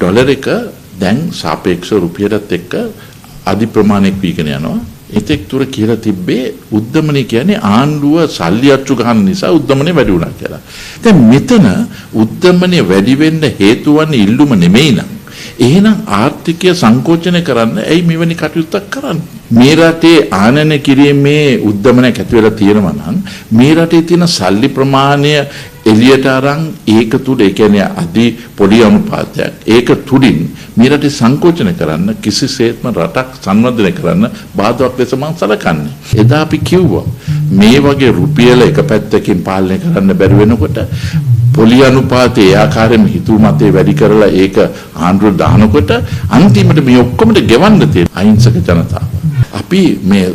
Dollar එක දැන් සාපේක්ෂව රුපියලත් එක්ක අධි ප්‍රමාණයක් වීගෙන යනවා. ඒතෙක් තුර කියලා තිබ්බේ උද්දමනය කියන්නේ ආණ්ඩුව සල්ලි අච්චු ගන්න නිසා උද්දමනය වැඩි වුණා කියලා. දැන් මෙතන උද්දමනය වැඩි වෙන්න හේතු වන්නේ ඉල්ලුම නෙමෙයි නම් එහෙනම් ආර්ථිකය සංකෝචනය කරන්න ඇයි මෙවැනි කටයුත්තක් කරන්නේ? මේ රටේ ආනයන කිරීමේ උද්දමනයක් ඇති වෙලා තියෙනවා නම් මේ රටේ තියෙන සල්ලි ප්‍රමාණය එළියට අරන් ඒක තුල ඒ කියන්නේ අධි පොඩි අනුපාතයක් ඒක තුලින් මේ රටේ සංකෝචනය කරන්න කිසිසේත්ම රටක් සංවර්ධනය කරන්න බාධාවක් ලෙස මම සලකන්නේ. එදා අපි කිව්වා මේ වගේ රුපියල එක පැත්තකින් පාලනය කරන්න බැරි වෙනකොට පොලි අනුපාතයේ ආකාරයෙන් හිතුව මතේ වැඩි කරලා ඒක ආණ්ඩුව දානකොට අන්තිමට මේ ඔක්කොමද ගෙවන්න තියෙන අහිංසක ජනතාව. අපි මේ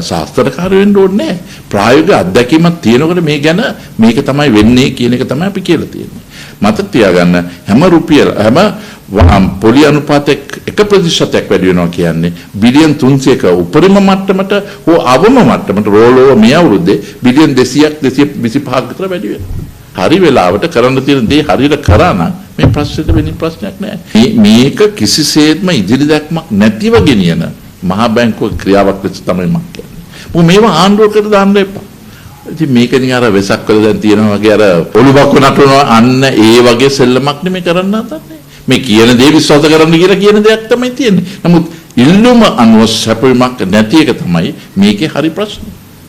ශාස්ත්‍රකාරයෝ වෙන්න ඕනේ නැහැ. ප්‍රායෝගික අත්දැකීමක් තියෙනකොට මේ ගැන මේක තමයි වෙන්නේ කියන එක තමයි අපි කියලා තියෙන්නේ. මතක තියාගන්න හැම රුපියල හැම පොලි අනුපාතයක් 1% වැඩි වෙනවා කියන්නේ බිලියන් 300ක උපරිම මට්ටමට හෝ අවම මට්ටමට රෝලෝව මේ අවුරුද්දේ බිලියන් 200ක් 225ක් විතර වැඩි වෙනවා. හරි වෙලාවට කරන්න තියෙන දේ හරියට කරා නම් මේ ප්‍රශ්නෙට වෙන ප්‍රශ්නයක් නැහැ. මේක කිසිසේත්ම ඉදිරි දැක්මක් නැතිව ගෙනියන මහා බැංකුවේ ක්‍රියාවක් ලෙස තමයි මම කියන්නේ. මොකද මේවා ආණ්ඩුවකට දාන්න එපා. ඉතින් මේකෙන් අර වෙසක් වල දැන් තියෙනවා වගේ අර ඔලුබක්ක නටනවා අන්න ඒ වගේ සෙල්ලමක් නෙමෙයි කරන්න හදන්නේ. මේ කියන දේ විශ්වාස කරන්න කියලා කියන දෙයක් තමයි තියෙන්නේ. නමුත් ඉල්ලුම අනුව සැපයීමක් නැති එක තමයි මේකේ හරි ප්‍රශ්නේ.